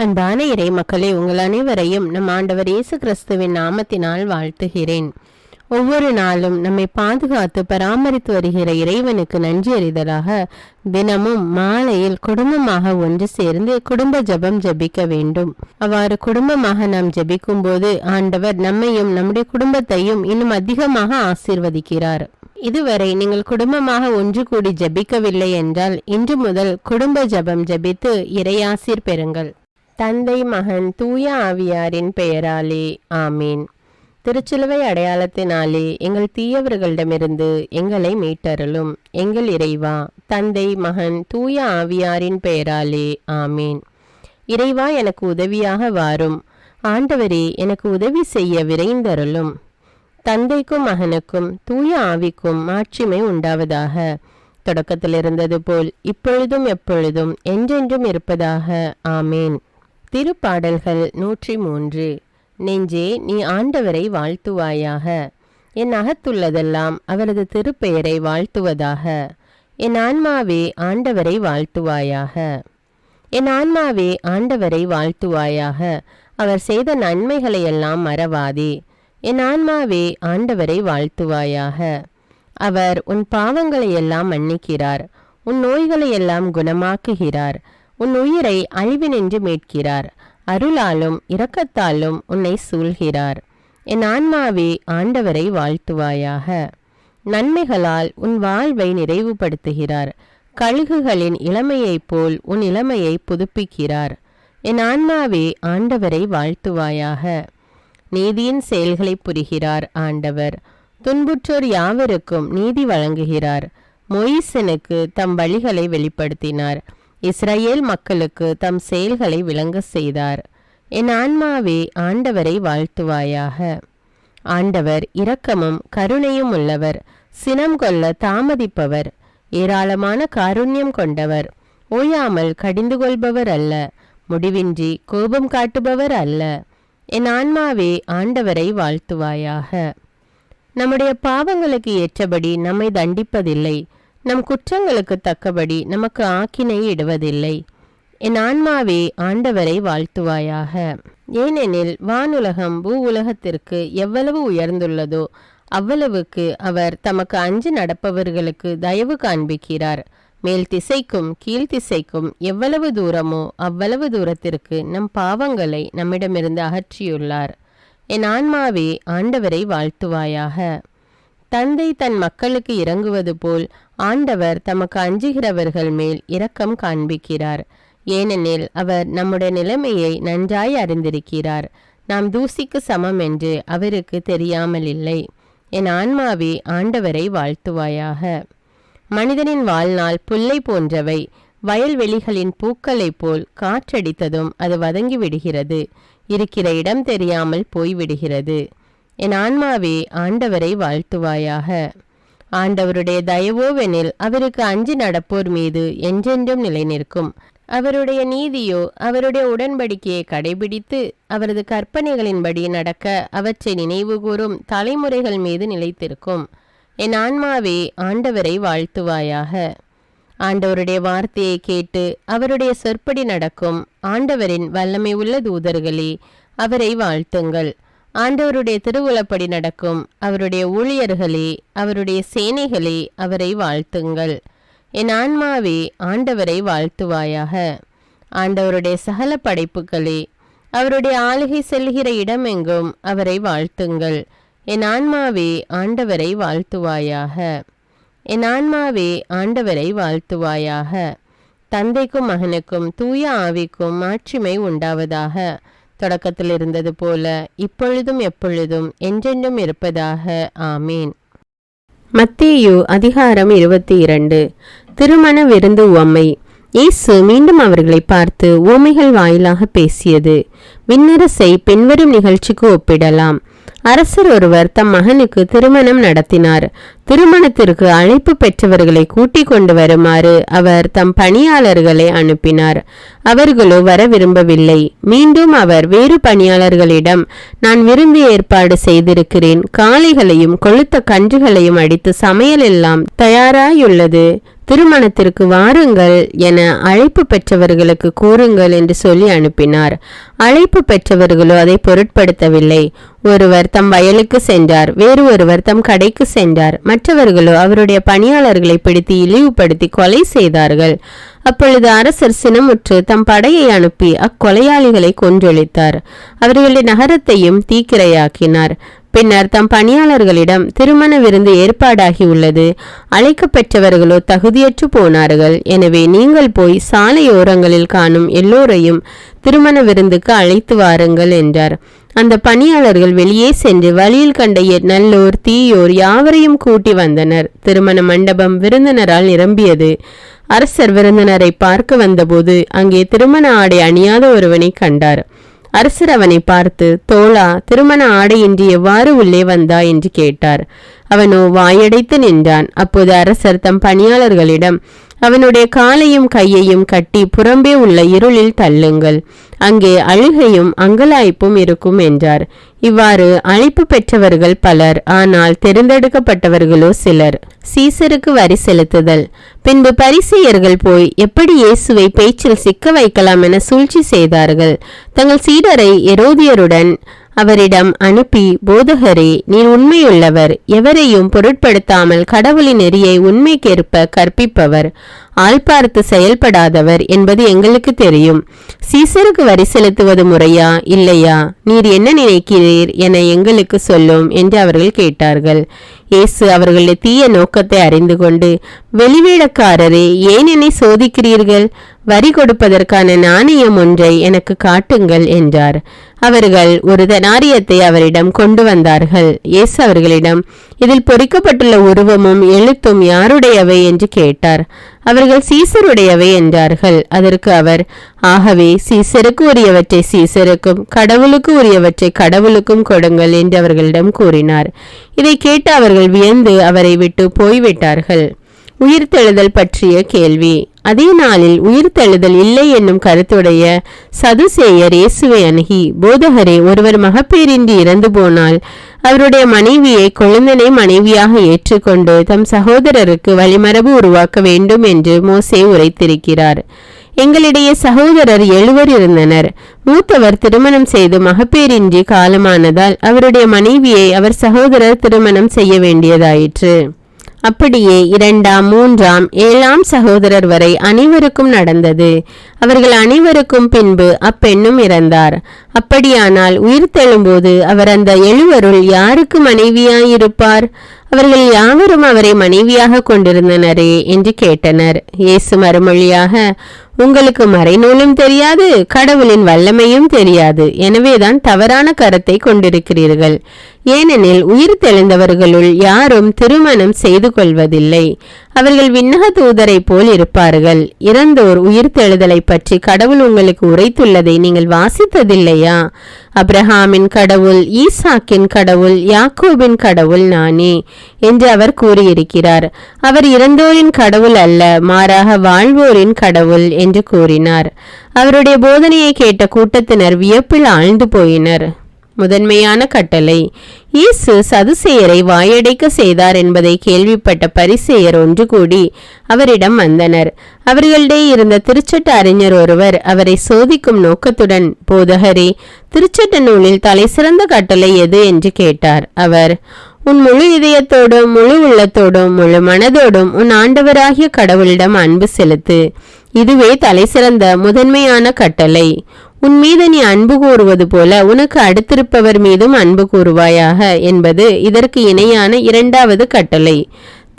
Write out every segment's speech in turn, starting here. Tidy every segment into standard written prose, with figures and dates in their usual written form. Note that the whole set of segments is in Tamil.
அன்பான இறை மக்களே, உங்கள் அனைவரையும் நம் ஆண்டவர் இயேசு கிறிஸ்துவின் நாமத்தினால் வாழ்த்துகிறேன். ஒவ்வொரு நாளும் நம்மை பாதுகாத்து பராமரித்து வருகிற இறைவனுக்கு நன்றி அறிதலாக தினமும் மாலையில் குடும்பமாக ஒன்று சேர்ந்து குடும்ப ஜெபம் ஜெபிக்க வேண்டும். அவ்வாறு குடும்பமாக நாம் ஜெபிக்கும் போது ஆண்டவர் நம்மையும் நம்முடைய குடும்பத்தையும் இன்னும் அதிகமாக ஆசீர்வதிக்கிறார். இதுவரை நீங்கள் குடும்பமாக ஒன்று கூடி ஜெபிக்கவில்லை என்றால் இன்று முதல் குடும்ப ஜெபம் ஜெபித்து இறையாசீர் பெறுங்கள். தந்தை, மகன், தூய ஆவியாரின் பெயராலே ஆமீன். திருச்சிலுவை அடையாளத்தினாலே எங்கள் தீயவர்களிடமிருந்து எங்களை மீட்டருளும். எங்கள் இறைவா, தந்தை, மகன், தூய ஆவியாரின் பெயராலே ஆமீன். இறைவா, எனக்கு உதவியாக வாரும். ஆண்டவரே, எனக்கு உதவி செய்ய விரைந்தருளும். தந்தைக்கும் மகனுக்கும் தூய ஆவிக்கும் மாட்சிமை உண்டாவதாக. தொடக்கத்தில் இருந்தது போல் இப்பொழுதும் எப்பொழுதும் என்றென்றும் இருப்பதாக ஆமேன். திருப்பாடல்கள் 103. நெஞ்சே, நீ ஆண்டவரை வாழ்த்துவாயாக. என் அகத்துள்ளதெல்லாம் அவரது திருப்பெயரை வாழ்த்துவதாக. என் ஆன்மாவே ஆண்டவரை வாழ்த்துவாயாக. என் ஆன்மாவே ஆண்டவரை வாழ்த்துவாயாக. அவர் செய்த நன்மைகளையெல்லாம் மறவாதே. என் ஆன்மாவே ஆண்டவரை வாழ்த்துவாயாக. அவர் உன் பாவங்களையெல்லாம் மன்னிக்கிறார், உன் நோய்களையெல்லாம் குணமாக்குகிறார், உன் உயிரை அழிவினின்று மீட்கிறார், அருளாலும் இரக்கத்தாலும் உன்னை சூழ்கிறார். என் ஆன்மாவே ஆண்டவரை வாழ்த்துவாயாக. நன்மைகளால் உன் வாழ்வை நிறைவுபடுத்துகிறார், கழுகுகளின் இளமையைப் போல் உன் இளமையை புதுப்பிக்கிறார். என் ஆன்மாவே ஆண்டவரை வாழ்த்துவாயாக. நீதியின் செயல்களை புரிகிறார் ஆண்டவர், துன்புற்றோர் யாவருக்கும் நீதி வழங்குகிறார். மோயிசனுக்கு தம் வழிகளை வெளிப்படுத்தினார், இஸ்ரவேல் மக்களுக்கு தம் செயல்களை விளங்க செய்தார். என் ஆன்மாவே ஆண்டவரை வாழ்த்துவாயாக. ஆண்டவர் இரக்கமும் கருணையும் உள்ளவர், சினம் கொள்ள தாமதிப்பவர், ஏராளமான காருண்யம் கொண்டவர், ஓயாமல் கடிந்து கொள்பவர் அல்ல, முடிவின்றி கோபம் காட்டுபவர் அல்ல. என் ஆன்மாவே ஆண்டவரை வாழ்த்துவாயாக. நம்முடைய பாவங்களுக்கு ஏற்றபடி நம்மை தண்டிப்பதில்லை, நம் குற்றங்களுக்கு தக்கபடி நமக்கு ஆக்கினை இடுவதில்லை. என் ஆன்மாவே ஆண்டவரை வாழ்த்துவாயாக. ஏனெனில் வானுலகம் பூ உலகத்திற்கு எவ்வளவு உயர்ந்துள்ளதோ அவ்வளவுக்கு அவர் தமக்கு அஞ்சு நடப்பவர்களுக்கு தயவு காண்பிக்கிறார். மேல் திசைக்கும் கீழ்த்திசைக்கும் எவ்வளவு தூரமோ அவ்வளவு தூரத்திற்கு நம் பாவங்களை நம்மிடமிருந்து அகற்றியுள்ளார். என் ஆன்மாவே ஆண்டவரை வாழ்த்துவாயாக. தந்தை தன் மக்களுக்கு இரங்குவது போல் ஆண்டவர் தமக்கு அஞ்சுகிறவர்கள் மேல் இரக்கம் காண்பிக்கிறார். ஏனெனில் அவர் நம்முடைய நிலைமையை நன்றாய் அறிந்திருக்கிறார். நாம் தூசிக்கு சமம் என்று அவருக்கு தெரியாமல் இல்லை. என் ஆன்மாவே ஆண்டவரை வாழ்த்துவாயாக. மனிதனின் வாழ்நாள் புல்லை போன்றவை, வயல்வெளிகளின் பூக்களைப் போல் காற்றடித்ததும் அது வதங்கி விடுகிறது, இருக்கிற இடம் தெரியாமல் போய்விடுகிறது. என் ஆன்மாவே ஆண்டவரை வாழ்த்துவாயாக. ஆண்டவருடைய தயவோவெனில் அவருக்கு அஞ்சி நடப்போர் மீது என்றென்றும் நிலை நிற்கும். அவருடைய நீதியோ அவருடைய உடன்படிக்கையை கடைபிடித்து அவரது கற்பனைகளின்படி நடக்க அவற்றை நினைவு கூறும் தலைமுறைகள் மீது நிலைத்திருக்கும். என் ஆன்மாவே ஆண்டவரை வாழ்த்துவாயாக. ஆண்டவருடைய வார்த்தையை கேட்டு அவருடைய சொற்படி நடக்கும் ஆண்டவரின் வல்லமை உள்ள தூதர்களே, அவரை வாழ்த்துங்கள். ஆண்டவருடைய திருவுளப்படி நடக்கும் அவருடைய ஊழியர்களே, அவருடைய சேனைகளே, அவரை வாழ்த்துங்கள். என் ஆன்மாவே ஆண்டவரை வாழ்த்துவாயாக. ஆண்டவருடைய சகல படைப்புகளே, அவருடைய ஆளுகை செல்கிற இடமெங்கும் அவரை வாழ்த்துங்கள். என் ஆன்மாவே ஆண்டவரை வாழ்த்துவாயாக. என் ஆன்மாவே ஆண்டவரை வாழ்த்துவாயாக. தந்தைக்கும் மகனுக்கும் தூய ஆவிக்கும் மாட்சிமை உண்டாவதாக. தொடக்கத்தில் இருந்தது போல இப்பொழுதும் எப்பொழுதும் என்றென்றும் இருப்பதாக ஆமீன். மத்தேயு அதிகாரம் 22. திருமண விருந்து உவமை. இயேசு மீண்டும் அவர்களை பார்த்து உவமைகள் வாயிலாக பேசியது. விண்ணரசை பின்வரும் நிகழ்ச்சிக்கு ஒப்பிடலாம். அரசர் ஒருவர் தம் மகனுக்கு திருமணம் நடத்தினார். திருமணத்திற்கு அழைப்பு பெற்றவர்களை கூட்டிக் கொண்டு வருமாறு அவர் தம் பணியாளர்களை அனுப்பினார். அவர்களோ வர விரும்பவில்லை. மீண்டும் அவர் வேறு பணியாளர்களிடம், நான் விருந்து ஏற்பாடு செய்திருக்கிறேன், காளைகளையும் கொழுத்த கன்றுகளையும் அடித்து சமையல் எல்லாம் தயாராயுள்ளது, திருமணத்திற்கு வாருங்கள் என அழைப்பு பெற்றவர்களுக்கு கூறுங்கள் என்று சொல்லி அனுப்பினார். அழைப்பு பெற்றவர்களோ அதை பொருட்படுத்தவில்லை. ஒருவர் தம் வயலுக்கு சென்றார், வேறு ஒருவர் தம் கடைக்கு சென்றார். மற்றவர்களோ அவருடைய பணியாளர்களை பிடித்து இழிவுபடுத்தி கொலை செய்தார்கள். அப்பொழுது அரசர் சினமுற்று தம் படையை அனுப்பி அக்கொலையாளிகளை கொன்றொழித்தார். அவர்களுடைய நகரத்தையும் தீக்கிரையாக்கினார். பின்னர் தம் பணியாளர்களிடம், திருமண விருந்து ஏற்பாடாகி உள்ளது, அழைக்கப்பெற்றவர்களோ தகுதியற்று போனார்கள். எனவே நீங்கள் போய் சாலையோரங்களில் காணும் எல்லோரையும் திருமண விருந்துக்கு அழைத்து வாருங்கள் என்றார். அந்த பணியாளர்கள் வெளியே சென்று வழியில் கண்ட நல்லோர் தீயோர் யாவரையும் கூட்டி வந்தனர். திருமண மண்டபம் விருந்தினரால் நிரம்பியது. அரசர் விருந்தினரை பார்க்க வந்தபோது அங்கே திருமண ஆடை அணியாத ஒருவனை கண்டார். அரசர் அவனை பார்த்து, தோழா, திருமண ஆடையின்றி எவ்வாறு உள்ளே வந்தா என்று கேட்டார். அவனோ வாயடைத்து நின்றான். அப்போது அரசர் தம் பணியாளர்களிடம், அவனுடைய காலையும் கையையும் கட்டி புறம்பே உள்ள இருளில் தள்ளுங்கள், அங்கே அழுகையும் அங்கலாய்ப்பும் இருக்கும் என்றார். இவ்வாறு அழைப்பு பெற்றவர்கள் பலர், ஆனால் தேர்ந்தெடுக்கப்பட்டவர்களோ சிலர். சீசருக்கு வரி செலுத்துதல். பின்பு பரிசேயர்கள் போய் எப்படி இயேசுவை பேச்சில் சிக்க வைக்கலாம் என சூழ்ச்சி செய்தார்கள். தங்கள் சீடரை எரோதியருடன் அவரிடம் அனுப்பி, போதகரே, நீர் உண்மையுள்ளவர், எவரையும் பொருட்படுத்தாமல் கடவுளின் நெறியை உண்மைக்கேற்ப கற்பிப்பவர், ஆள் பார்த்து செயல்படாதவர் என்பது எங்களுக்கு தெரியும். சீசருக்கு வரி செலுத்துவது முறையா இல்லையா? நீர் என்ன நினைக்கிறீர் என எங்களுக்கு சொல்லும் என்று அவர்கள் கேட்டார்கள். இயேசு அவர்களுடைய தீய நோக்கத்தை அறிந்து கொண்டு, வெளிவேடக்காரரே, ஏன் என்னை சோதிக்கிறீர்கள்? வரி கொடுப்பதற்கான நாணயம் ஒன்றை எனக்கு காட்டுங்கள் என்றார். அவர்கள் ஒரு தெனாரியத்தை அவரிடம் கொண்டு வந்தார்கள். இயேசு அவர்களிடம், இதில் பொறிக்கப்பட்டுள்ள உருவமும் எழுத்தும் யாருடையவை என்று கேட்டார். அவர்கள் சீசருடையவை என்றார்கள். அதற்கு அவர், ஆகவே சீசருக்கு உரியவற்றை சீசருக்கும் கடவுளுக்கு உரியவற்றை கடவுளுக்கும் கொடுங்கள் என்று அவர்களிடம் கூறினார். இதை கேட்டு அவர்கள் வியந்து அவரை விட்டு போய்விட்டார்கள். உயிர்த்தெழுதல் பற்றிய கேள்வி. அதே நாளில் உயிர்த்தெழுதல் இல்லை என்னும் கருத்துடைய சதுசேயர் இயேசுவை அணுகி, போதகரே, ஒருவர் மகப்பேரின்றி இறந்து போனால் அவருடைய மனைவியை கொழுந்தனை மனைவியாக ஏற்றுக்கொண்டு தம் சகோதரருக்கு வழிமரபு உருவாக்க வேண்டும் என்று மோசே உரைத்திருக்கிறார். எங்களிடையே சகோதரர் 7 இருந்தனர். மூத்தவர் திருமணம் செய்து மகப்பேரின்றி காலமானதால் அவருடைய மனைவியை அவர் சகோதரர் திருமணம் செய்ய வேண்டியதாயிற்று. அப்படியே 2ஆம் 3ஆம் 7ஆம் சகோதரர் வரை அனைவருக்கும் நடந்தது. அவர்கள் அனைவருக்கும் பின்பு அப்பெண்ணும் இறந்தார். அப்படியானால் உயிர்த்தெழும்போது அவர் அந்த 7 யாருக்கு மனைவியாயிருப்பார்? அவர்கள் யாவரும் அவரை மனைவியாக கொண்டிருந்தனரே என்று கேட்டனர். இயேசு மறுமொழியாக, உங்களுக்கு மறைநூலும் தெரியாது, கடவுளின் வல்லமையும் தெரியாது. எனவேதான் தவறான கருத்தை கொண்டிருக்கிறீர்கள். ஏனெனில் உயிர்த்தெழுந்தவர்களுள் யாரும் திருமணம் செய்து கொள்வதில்லை. அவர்கள் விண்ணக தூதரை போல் இருப்பார்கள். இறந்தோர் உயிர்த்தெழுதலை பற்றி கடவுள் உங்களுக்கு உரைத்துள்ளதை நீங்கள் வாசித்ததில்லையா? அப்ரஹாமின் கடவுள், ஈசாக்கின் கடவுள், யாக்கோபின் கடவுள் நானே என்று அவர் கூறியிருக்கிறார். அவர் இறந்தோரின் கடவுள் அல்ல, மாறாக வாழ்வோரின் கடவுள் என்று கூறினார். அவருடைய போதனையை கேட்ட கூட்டத்தினர் வியப்பில் ஆழ்ந்து போயினர். முதன்மையான கட்டளை. இயேசு சதுசேயரை வாயடைக்க செய்தார் என்பதை கேள்விப்பட்ட பரிசேயர் ஒன்று கூடி அவரிடம் வந்தனர். அவர்களிடையே இருந்த திருச்சட்ட அறிஞர் ஒருவர் அவரை சோதிக்கும் நோக்கத்துடன், போதகரே, திருச்சட்ட நூலில் தலை சிறந்த கட்டளை எது என்று கேட்டார். அவர், உன் முழு இதயத்தோடும் முழு உள்ளத்தோடும் முழு மனதோடும் உன் ஆண்டவராகிய கடவுளிடம் அன்பு செலுத்து. இதுவே தலை சிறந்த முதன்மையான கட்டளை. உன் மீது நீ அன்பு கூறுவது போல உனக்கு அடுத்திருப்பவர் மீதும் அன்பு கூறுவாயாக என்பது இதற்கு இணையான 2வது கட்டளை.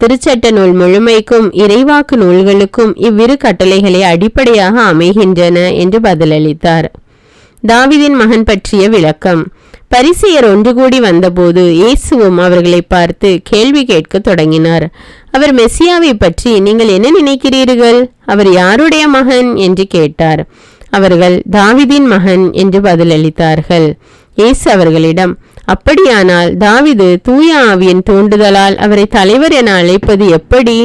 திருச்சட்ட நூல் முழுமைக்கும் இறைவாக்கு நூல்களுக்கும் இவ்விரு கட்டளைகளை அடிப்படையாக அமைகின்றன என்று பதிலளித்தார். தாவீதின் மகன் பற்றிய விளக்கம். பரிசேயர் ஒன்று கூடி வந்தபோது இயேசுவும் அவர்களை பார்த்து கேள்வி கேட்க தொடங்கினார். அவர் மெசியாவை பற்றி நீங்கள் என்ன நினைக்கிறீர்கள்? அவர் யாருடைய மகன் என்று கேட்டார். அவர்கள், தாவீதின் மகன் என்று பதிலளித்தார்கள். இயேசு அவர்களிடம், அப்படியானால் தாவீது தூய ஆவியின் தூண்டுதலால் அவரை தலைவர் என அழைப்பது எப்படி?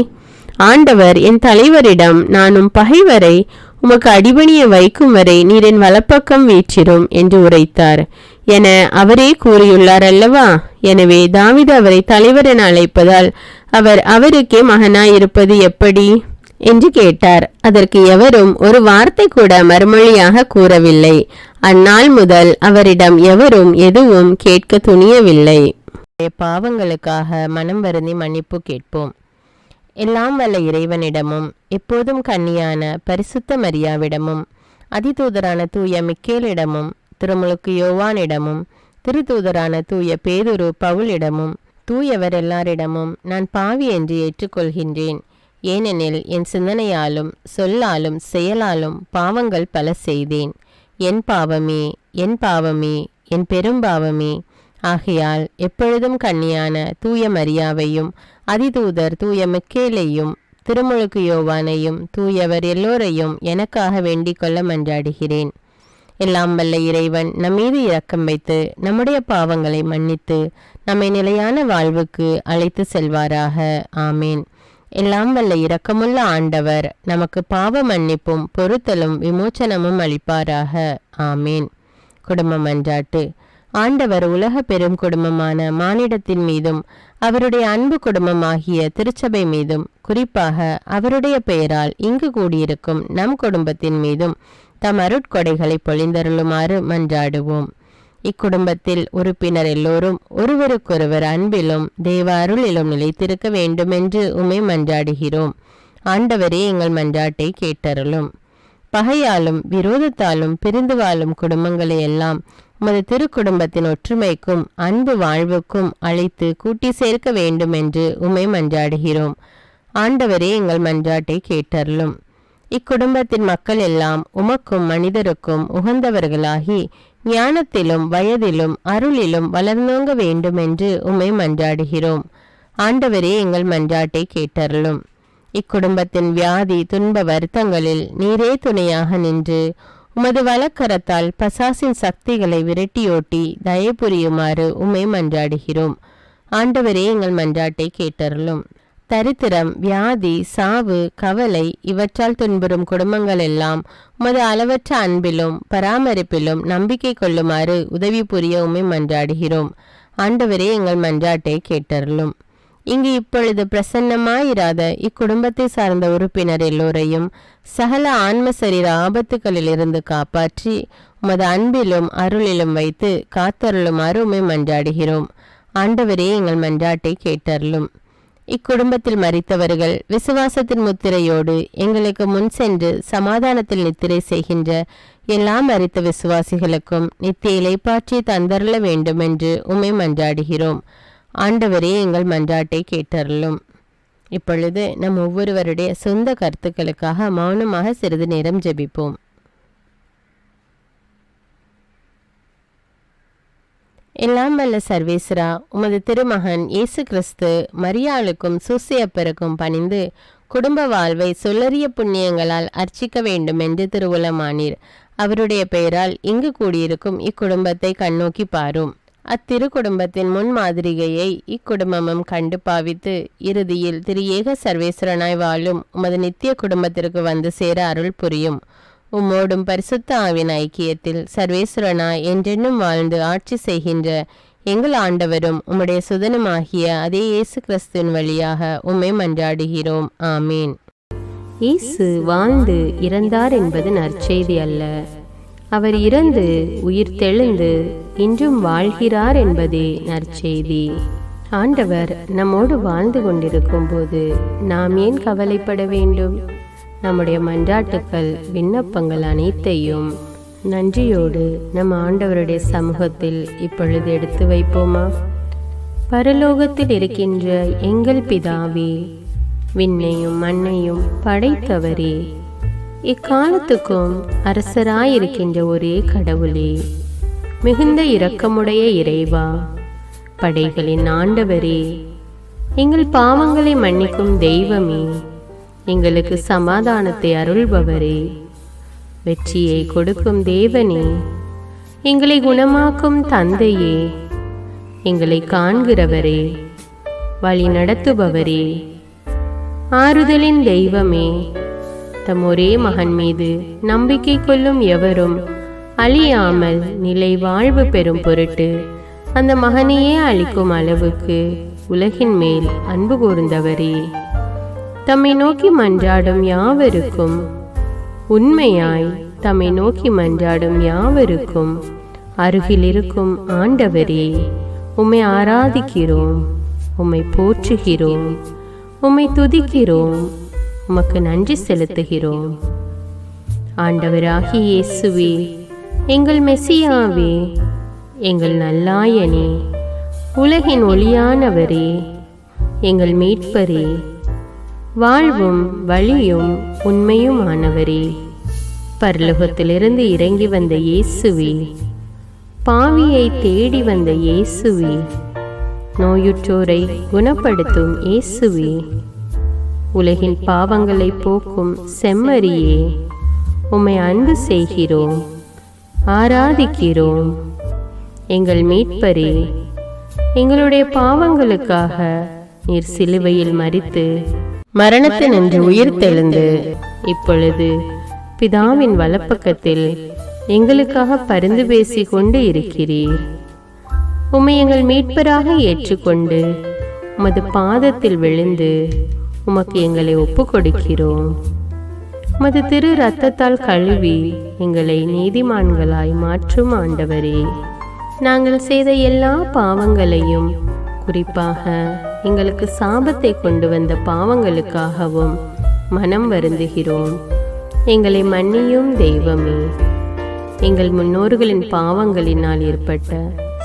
ஆண்டவர் என் தலைவரிடம், நானும் பகைவரை உமக்கு அடிபணிய வைக்கும் வரை நீர் என் வலப்பக்கம் வீற்றிரும் என்று உரைத்தார் என அவரே கூறியுள்ளார் அல்லவா? எனவே தாவீது அவரை தலைவர் என அழைப்பதால் அவர் அவருக்கே மகனாயிருப்பது எப்படி என்று கேட்டார். அதற்கு எவரும் ஒரு வார்த்தை கூட மறுமொழியாக கூறவில்லை. அந்நாள் முதல் அவரிடம் எவரும் எதுவும் கேட்க துணியவில்லை. பாவங்களுக்காக மனம் வருந்தி மன்னிப்பு கேட்போம். எல்லாம் வல்ல இறைவனிடமும் எப்போதும் கன்னியான பரிசுத்த மரியாவிடமும் அதிதூதரான தூய மிக்கேலிடமும் திருமுழுக்கு யோவானிடமும் திருத்தூதரான தூய பேதுரு பவுலிடமும் தூயவர் எல்லாரிடமும் நான் பாவி என்று ஏற்றுக்கொள்கின்றேன். ஏனெனில் என் சிந்தனையாலும் சொல்லாலும் செயலாலும் பாவங்கள் பல செய்தேன். என் பாவமே, என் பாவமே, என் பெரும்பாவமே. ஆகையால் எப்பொழுதும் கன்னியான தூய மரியாவையும் அதிதூதர் தூய மிக்கேலையும் திருமுழுக்கு யோவானையும் தூயவர் எல்லோரையும் எனக்காக வேண்டிக் கொள்ள மன்றாடுகிறேன். எல்லாம் வல்ல இறைவன் நம்மீது இரக்கம் வைத்து நம்முடைய பாவங்களை மன்னித்து நம்மை நிலையான வாழ்வுக்கு அழைத்து செல்வாராக. ஆமேன். எல்லாம் வல்ல இரக்கமுள்ள ஆண்டவர் நமக்கு பாவ மன்னிப்பும் பொறுத்தலும் விமோச்சனமும் அளிப்பாராக. ஆமேன். குடும்ப மன்றாட்டு. ஆண்டவர் உலக பெரும் குடும்பமான மானிடத்தின் மீதும் அவருடைய அன்பு குடும்பமாகிய திருச்சபை மீதும் குறிப்பாக அவருடைய பெயரால் இங்கு கூடியிருக்கும் நம் குடும்பத்தின் மீதும் தம் அருட்கொடைகளை பொழிந்தருளுமாறு மன்றாடுவோம். இக்குடும்பத்தில் உறுப்பினர் எல்லோரும் ஒருவருக்கொருவர் அன்பிலும் தேவ அருளிலும் நிலைத்திருக்க வேண்டுமென்று உம்மை மன்றாடுகிறோம். ஆண்டவரே, எங்கள் மன்றாட்டை கேட்டருளும். பகையாலும் விரோதத்தாலும் பிரிந்து வாழும் குடும்பங்களை எல்லாம் உமது திருக்குடும்பத்தின் ஒற்றுமைக்கும் அன்பு வாழ்வுக்கும் அழைத்து கூட்டி சேர்க்க வேண்டும் என்று உம்மை மன்றாடுகிறோம். ஆண்டவரே, எங்கள் மன்றாட்டை கேட்டருளும். இக்குடும்பத்தின் மக்கள் எல்லாம் உமக்கும் மனிதருக்கும் உகந்தவர்களாகி ஞானத்திலும் வயதிலும் அருளிலும் வளர்ந்தோங்க வேண்டும் என்று உம்மை மன்றாடுகிறோம். ஆண்டவரே, எங்கள் மன்றாட்டை கேட்டருளும். இக்குடும்பத்தின் வியாதி துன்ப வருத்தங்களில் நீரே துணையாக நின்று உமது வலக்கரத்தால் பசாசின் சக்திகளை விரட்டியோட்டி தயை புரியுமாறு உம்மை மன்றாடுகிறோம். ஆண்டவரே, எங்கள் மன்றாட்டை கேட்டருளும். தரித்திரம், வியாதி, சாவு, கவலை இவற்றால் துன்புறும் குடும்பங்கள் எல்லாம் உமது அளவற்ற அன்பிலும் பராமரிப்பிலும் நம்பிக்கை கொள்ளுமாறு உதவி புரிய உம்மை மன்றாடுகிறோம். ஆண்டவரே, எங்கள் மன்றாட்டை கேட்டருளும். இங்கு இப்பொழுது பிரசன்னமாயிராத இக்குடும்பத்தை சார்ந்த உறுப்பினர் எல்லோரையும் சகல ஆன்ம சரீர ஆபத்துகளிலிருந்து காப்பாற்றி உமது அன்பிலும் அருளிலும் வைத்து காத்தருளுமாறு உம்மை மன்றாடுகிறோம். ஆண்டவரே, எங்கள் மன்றாட்டை கேட்டருளும். இக்குடும்பத்தில் மரித்தவர்கள் விசுவாசத்தின் முத்திரையோடு எங்களுக்கு முன் சென்று சமாதானத்தில் நித்திரை செய்கின்ற எல்லா மரித்த விசுவாசிகளுக்கும் நித்திய இலைப்பாற்றி தந்தருள வேண்டும் என்று உம்மை மன்றாடுகிறோம். ஆண்டவரே, எங்கள் மன்றாட்டை கேட்டருளும். இப்பொழுது நம் ஒவ்வொருவருடைய சொந்த கருத்துக்களுக்காக மௌனமாக சிறிது நேரம் ஜெபிப்போம். எல்லாம் வல்ல சர்வேஸ்வரா, உமது திருமகன் இயேசு கிறிஸ்து மரியாளுக்கும் சூசையப்பருக்கும் பணிந்து குடும்ப வாழ்வை சொல்லறிய புண்ணியங்களால் அர்ச்சிக்க வேண்டும் என்று திருவுளமானீர். அவருடைய பெயரால் இங்கு கூடியிருக்கும் இக்குடும்பத்தை கண்ணோக்கி பாரும். அத்திரு குடும்பத்தின் முன் மாதிரிகையை இக்குடும்பமும் கண்டு பாவித்து இறுதியில் திரு ஏக சர்வேஸ்வரனாய் வாழும் உமது நித்திய குடும்பத்திற்கு வந்து சேர அருள் புரியும். உம்மோடும் பரிசுத்த ஆவின் ஐக்கியத்தில் சர்வேஸ்வரனாய் என்றென்னும் வாழ்ந்து ஆட்சி செய்கின்ற எங்கள் ஆண்டவரும் உம்முடைய சுதனுமாகிய அதே இயேசு கிறிஸ்துவின் வழியாக உம்மை மன்றாடுகிறோம். ஆமீன். இயேசு வாழ்ந்து இறந்தார் என்பது நற்செய்தி அல்ல. அவர் இறந்து உயிர் தெழுந்து இன்றும் வாழ்கிறார் என்பதே நற்செய்தி. ஆண்டவர் நம்மோடு வாழ்ந்து கொண்டிருக்கும் போது நாம் ஏன் கவலைப்பட வேண்டும்? நம்முடைய மன்றாட்டுக்கள் விண்ணப்பங்கள் அனைத்தையும் நன்றியோடு நம் ஆண்டவருடைய சமூகத்தில் இப்பொழுது எடுத்து வைப்போமா? பரலோகத்தில் இருக்கின்ற எங்கள் பிதாவே, விண்ணையும் மண்ணையும் படைத்தவரே, இக்காலத்துக்கும் அரசராயிருக்கின்ற ஒரே கடவுளே, மிகுந்த இரக்கமுடைய இறைவா, படைகளின் ஆண்டவரே, எங்கள் பாவங்களை மன்னிக்கும் தெய்வமே, எங்களுக்கு சமாதானத்தை அருள்பவரே, வெற்றியை கொடுக்கும் தேவனே, எங்களை குணமாக்கும் தந்தையே, எங்களை காண்கிறவரே, வழி நடத்துபவரே, ஆறுதலின் தெய்வமே, தம் ஒரே மகன் மீது நம்பிக்கை கொள்ளும் எவரும் அழியாமல் நிலை வாழ்வு பெறும் பொருட்டு அந்த மகனையே அளிக்கும் அளவுக்கு உலகின் மேல் அன்பு கூர்ந்தவரே, தம்மை நோக்கி மன்றாடும் யாவருக்கும், உண்மையாய் தம்மை நோக்கி மன்றாடும் யாவருக்கும் அருகில் இருக்கும் ஆண்டவரே, உம்மை ஆராதிக்கிறோம், உம்மை போற்றுகிறோம், உம்மை துதிக்கிறோம், உமக்கு நன்றி செலுத்துகிறோம். ஆண்டவராகிய இயேசுவே, எங்கள் மெசியாவே, எங்கள் நல்லாயனே, உலகின் ஒளியானவரே, எங்கள் மீட்பரே, வாழ்வும் வழியும் உண்மையுமானவரே, பரலோகத்திலிருந்து இறங்கி வந்த இயேசுவே, பாவியை தேடி வந்த இயேசுவே, நோயுற்றோரை குணப்படுத்தும் இயேசுவே, உலகின் பாவங்களை போக்கும் செம்மறியே, உம்மை அன்பு செய்கிறோம், ஆராதிக்கிறோம். எங்கள் மீட்பரே, எங்களுடைய பாவங்களுக்காக நீர் சிலுவையில் மரித்து மரணத்தினின்று உயிர்த்தெழுந்து இப்பொழுது பிதாவின் வலப்பக்கத்தில் எங்களுக்காக பரிந்து பேசி கொண்டு இருக்கிறீர். உம்மை எங்கள் மீட்பராக ஏற்றுக்கொண்டு உமது பாதத்தில் விழுந்து உமக்கு எங்களை ஒப்பு கொடுக்கிறோம். உமது திரு இரத்தத்தால் கழுவி எங்களை நீதிமான்களாய் மாற்றும் ஆண்டவரே, நாங்கள் செய்த எல்லா பாவங்களையும், குறிப்பாக எங்களுக்கு சாபத்தை கொண்டு வந்த பாவங்களுக்காகவும் மனம் வருந்துகிறோம். எங்களை மன்னியும் தெய்வமே, எங்கள் முன்னோர்களின் பாவங்களினால் ஏற்பட்ட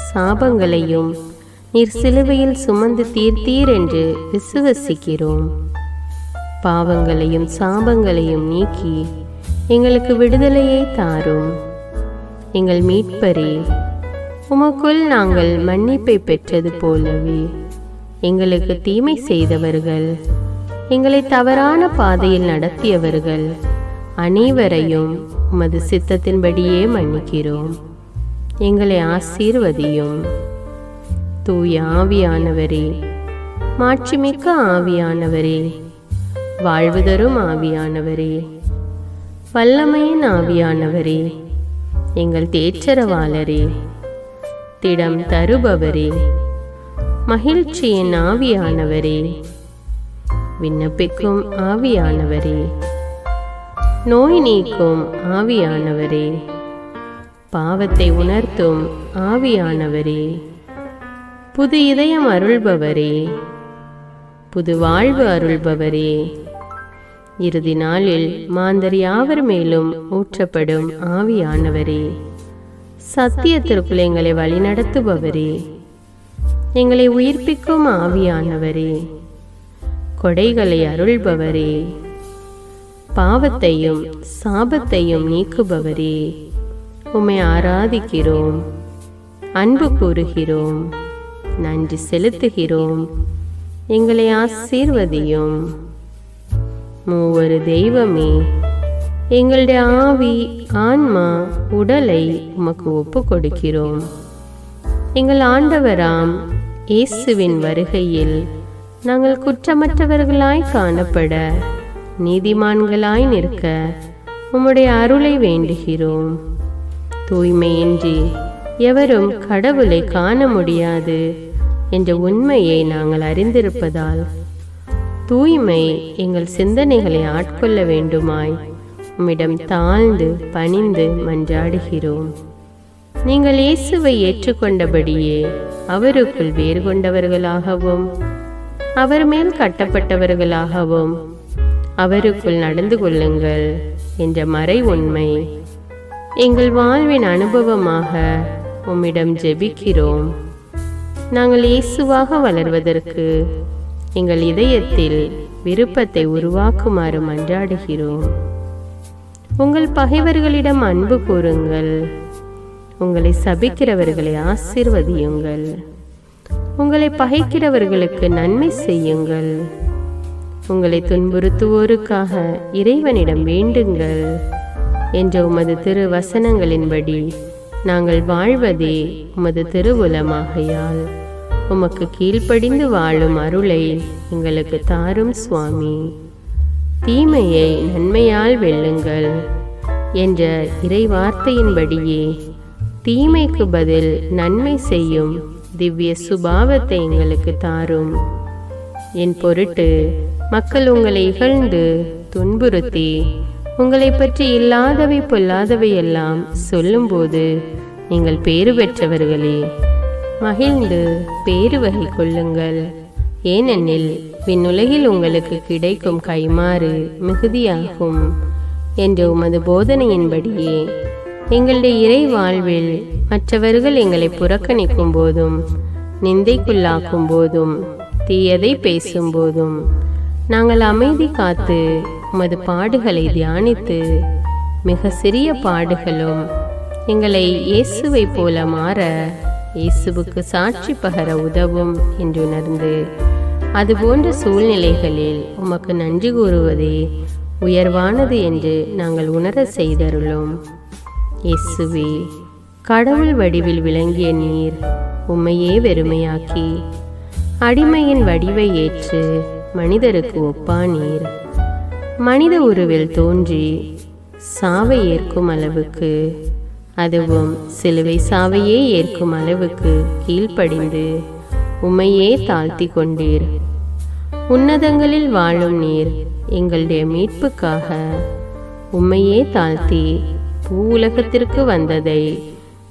சாபங்களையும் நீர் சிலுவையில் சுமந்து தீர்த்தீர் என்று விசுவசிக்கிறோம். பாவங்களையும் சாபங்களையும் நீக்கி எங்களுக்கு விடுதலையை தாரும். எங்கள் மீட்பரே, உமக்குள் நாங்கள் மன்னிப்பை பெற்றது போலவே எங்களுக்கு தீமை செய்தவர்கள், எங்களை தவறான பாதையில் நடத்தியவர்கள் அனைவரையும் உமது சித்தத்தின்படியே மன்னிக்கிறோம். எங்களை ஆசீர்வதியும். தூய ஆவியானவரே, மாட்சிமிக்க ஆவியானவரே, வாழ்வு தரும் ஆவியானவரே, வல்லமையின் ஆவியானவரே, எங்கள் தேற்றரவாளரே, திடம் தருபவரே, மகிழ்ச்சியின் ஆவியானவரே, விண்ணப்பிக்கும் ஆவியானவரே, நோய் நீக்கும் ஆவியானவரே, பாவத்தை உணர்த்தும் ஆவியானவரே, புது இதயம் அருள்பவரே, புது வாழ்வு அருள்பவரே, இறுதி நாளில் மாந்தர் யாவர் மேலும் ஊற்றப்படும் ஆவியானவரே, சத்தியத்திற்குள் எங்களை வழிநடத்துபவரே, எங்களை உயிர்ப்பிக்கும் ஆவியானவரே, கொடைகளை அருள்பவரே, பாவத்தையும் சாபத்தையும் நீக்குபவரே, உம்மை ஆராதிக்கிறோம், அன்பு கூறுகிறோம், நன்றி செலுத்துகிறோம். எங்களை ஆசீர்வதியும். மூவரு தெய்வமே, எங்களுடைய ஆவி, ஆன்மா, உடலை உமக்கு ஒப்பு கொடுக்கிறோம். எங்கள் ஆண்டவராம் இயேசுவின் வருகையில் நாங்கள் குற்றமற்றவர்களாய் காணப்பட, நீதிமான்களாய் நிற்க உம்முடைய அருளை வேண்டுகிறோம். தூய்மையின்றி எவரும் கடவுளை காண முடியாது என்ற உண்மையை நாங்கள் அறிந்திருப்பதால் தூய்மை எங்கள் சிந்தனைகளை ஆட்கொள்ள வேண்டுமாய் உம்மிடம் தாழ்ந்து பணிந்து மன்றாடுகிறோம். நீங்கள் இயேசுவை ஏற்றுக்கொண்டபடியே அவருக்குள் வேறு கொண்டவர்களாகவும் அவர் மேல் கட்டப்பட்டவர்களாகவும் அவருக்குள் நடந்து கொள்ளுங்கள் என்ற மறை உண்மை எங்கள் வாழ்வின் அனுபவமாக உம்மிடம் ஜெபிக்கிறோம். நாங்கள் இயேசுவாக வளர்வதற்கு எங்கள் இதயத்தில் விருப்பத்தை உருவாக்குமாறு மன்றாடுகிறோம். உங்கள் பகைவர்களிடம் அன்பு கூறுங்கள், உங்களை சபிக்கிறவர்களை ஆசீர்வதியுங்கள், உங்களை பகைக்கிறவர்களுக்கு நன்மை செய்யுங்கள், உங்களை துன்புறுத்துவோருக்காக இறைவனிடம் வேண்டுங்கள் என்ற உமது திருவசனங்களின்படி நாங்கள் வாழ்வதே உமது திருவுலமாகையால் உமக்கு கீழ்ப்படிந்து வாழும் அருளை எங்களுக்கு தாரும் சுவாமி. தீமையை நன்மையால் வெல்லுங்கள் என்ற இறைவார்த்தையின்படியே தீமைக்கு பதில் நன்மை செய்யும் திவ்ய சுபாவத்தை எங்களுக்கு தாரும். என் பொருட்டு மக்கள் உங்களை இகழ்ந்து துன்புறுத்தி உங்களை பற்றி இல்லாதவை பொல்லாதவை எல்லாம் சொல்லும்போது நீங்கள் பேறு பெற்றவர்களே, மகிழ்ந்து பேறு வகை கொள்ளுங்கள். ஏனெனில் விண்ணுலகில் உங்களுக்கு கிடைக்கும் கைமாறு மிகுதியாகும் என்ற உமது போதனையின்படியே எங்களுடைய இறை வாழ்வில் மற்றவர்கள் எங்களை புறக்கணிக்கும் போதும் நிந்தைக்குள்ளாக்கும் போதும் தீயதை பேசும்போதும் நாங்கள் அமைதி காத்து உமது பாடுகளை தியானித்து மிக சிறிய பாடுகளும் எங்களை இயேசுவை போல மாற இயேசுவுக்கு சாட்சி பகர உதவும் என்றுணர்ந்து அதுபோன்ற சூழ்நிலைகளில் உமக்கு நன்றி கூறுவதே உயர்வானது என்று நாங்கள் உணர செய்தருளும். இயேசுவே, கடவுள் வடிவில் விளங்கிய நீர் உம்மையே வெறுமையாக்கி அடிமையின் வடிவை ஏற்று மனிதருக்கு ஒப்பானீர். மனித உருவில் தோன்றி சாவை ஏற்கும் அளவுக்கு, அதுவும் சிலுவை சாவையே ஏற்கும் அளவுக்கு கீழ்ப்படிந்து உம்மையே தாழ்த்தி கொண்டீர். உன்னதங்களில் வாழும் நீர் எங்களுடைய மீட்புக்காக உம்மையே தாழ்த்தி பூவுலகத்திற்கு வந்ததை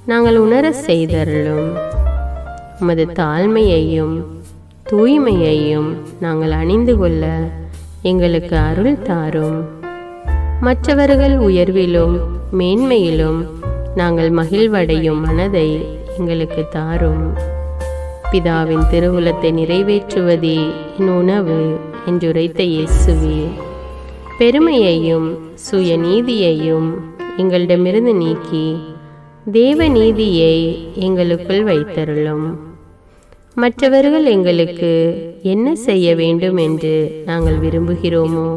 நாங்கள் உணர செய்தருளும். உமது தாழ்மையையும் தூய்மையையும் நாங்கள் அணிந்து கொள்ள எங்களுக்கு அருள் தாரும். மற்றவர்கள் உயர்விலும் மேன்மையிலும் நாங்கள் மகிழ்வடையும் மனதை எங்களுக்கு தாரும். பிதாவின் திருவுளத்தை நிறைவேற்றுவதே என் உணவு என்றுரைத்த இயேசுவே, பெருமையையும் சுயநீதியையும் எங்களிடமிருந்து நீக்கி தேவ நீதியை எங்களுக்குள் வைத்தருளும். மற்றவர்கள் எங்களுக்கு என்ன செய்ய வேண்டும் என்று நாங்கள் விரும்புகிறோமோ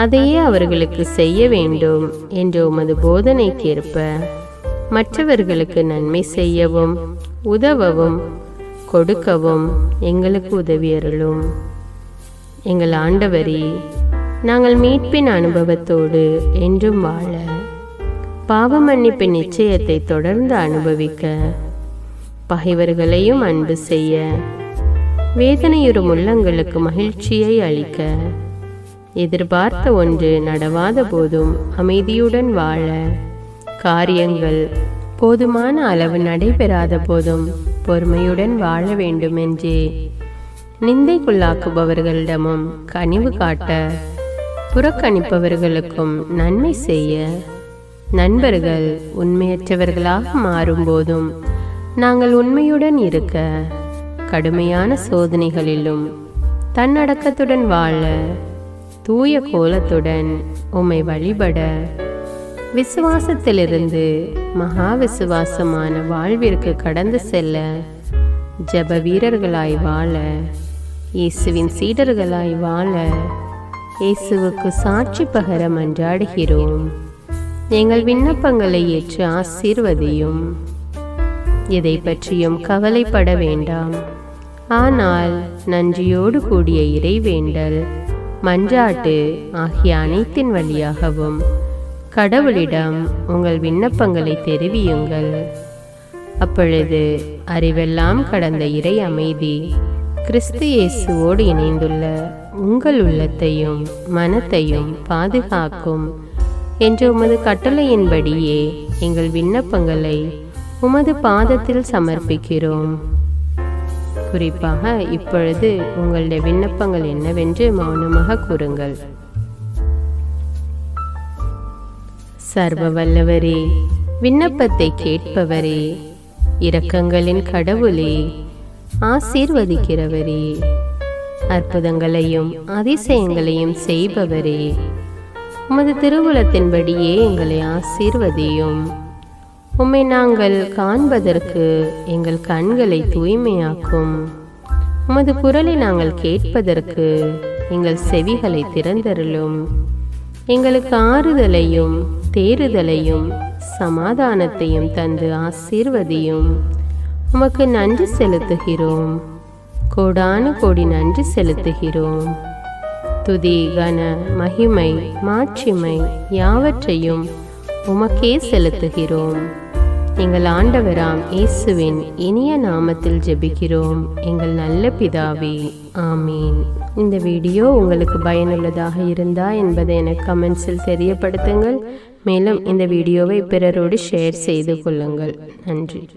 அதையே அவர்களுக்கு செய்ய வேண்டும் என்ற உமது போதனைக்கேற்ப மற்றவர்களுக்கு நன்மை செய்யவும் உதவவும் கொடுக்கவும் எங்களுக்கு உதவியருளும். எங்கள் ஆண்டவரே, நாங்கள் மீட்பின் அனுபவத்தோடு என்றும் வாழ, பாவ மன்னிப்பின் நிச்சயத்தை தொடர்ந்து அனுபவிக்க, பகைவர்களையும் அன்பு செய்ய, வேதனையுறும் உள்ளங்களுக்கு மகிழ்ச்சியை அளிக்க, எதிர்பார்த்த ஒன்று நடவாத போதும் அமைதியுடன் வாழ, காரியங்கள் போதுமான அளவு நடைபெறாத போதும் பொறுமையுடன் வாழ வேண்டும் என்றே நிந்தைக்குள்ளாக்குபவர்களிடமும் கனிவு காட்ட, புறக்கணிப்பவர்களுக்கும் நன்மை செய்ய, நண்பர்கள் உண்மையற்றவர்களாக மாறும்போதும் நாங்கள் உண்மையுடன் இருக்க, கடுமையான சோதனைகளிலும் தன்னடக்கத்துடன் வாழ, தூய கோலத்துடன் உம்மை வழிபட, விசுவாசத்திலிருந்து மகா விசுவாசமான வாழ்விற்கு கடந்து செல்ல, ஜப வீரர்களாய் வாழ, இயேசுவின் சீடர்களாய் வாழ, இயேசுவுக்கு சாட்சி பகர மன்றாடுகிறோம். எங்கள் விண்ணப்பங்களை ஏற்று ஆசீர்வதியும். எதை பற்றியும் கவலைப்பட வேண்டாம். ஆனால் நன்றியோடு கூடிய இறைவேண்டல், மன்றாட்டு ஆகிய அனைத்தின் வழியாகவும் கடவுளிடம் உங்கள் விண்ணப்பங்களை தெரிவியுங்கள். அப்பொழுது அறிவெல்லாம் கடந்த இறை அமைதி கிறிஸ்து இயேசுவோடு இணைந்துள்ள உங்கள் உள்ளத்தையும் மனத்தையும் பாதுகாக்கும் என்ற உமது கட்டளையின்படியே எங்கள் விண்ணப்பங்களை உமது பாதத்தில் சமர்ப்பிக்கிறோம். குறிப்பாக இப்பொழுது உங்களுடைய விண்ணப்பங்கள் என்னவென்று மௌனமாக கூறுங்கள். சர்வ வல்லவரே, விண்ணப்பத்தை கேட்பவரே, இரக்கங்களின் கடவுளே, ஆசீர்வதிக்கிறவரே, அற்புதங்களையும் அதிசயங்களையும் செய்பவரே, உமது திருவுளத்தின்படியே எங்களை ஆசீர்வதியும். உம்மை நாங்கள் காண்பதற்கு எங்கள் கண்களை தூய்மையாக்கும். உமது குரலை நாங்கள் கேட்பதற்கு எங்கள் செவிகளை திறந்தருளும். எங்களுக்கு ஆறுதலையும் தேறுதலையும் சமாதானத்தையும் தந்து ஆசீர்வதியும். உமக்கு நன்றி செலுத்துகிறோம். கோடானு கோடி நன்றி செலுத்துகிறோம். துதி, கன, மகிமை, மாட்சிமை யாவற்றையும் உமக்கே செலுத்துகிறோம். எங்கள் ஆண்டவராம் இயேசுவின் இனிய நாமத்தில் ஜெபிக்கிறோம் எங்கள் நல்ல பிதாவே, ஆமீன். இந்த வீடியோ உங்களுக்கு பயனுள்ளதாக இருந்தா என்பதை எனக்கு கமெண்ட்ஸில் தெரியப்படுத்துங்கள். மேலும் இந்த வீடியோவை பிறரோடு ஷேர் செய்து கொள்ளுங்கள். நன்றி.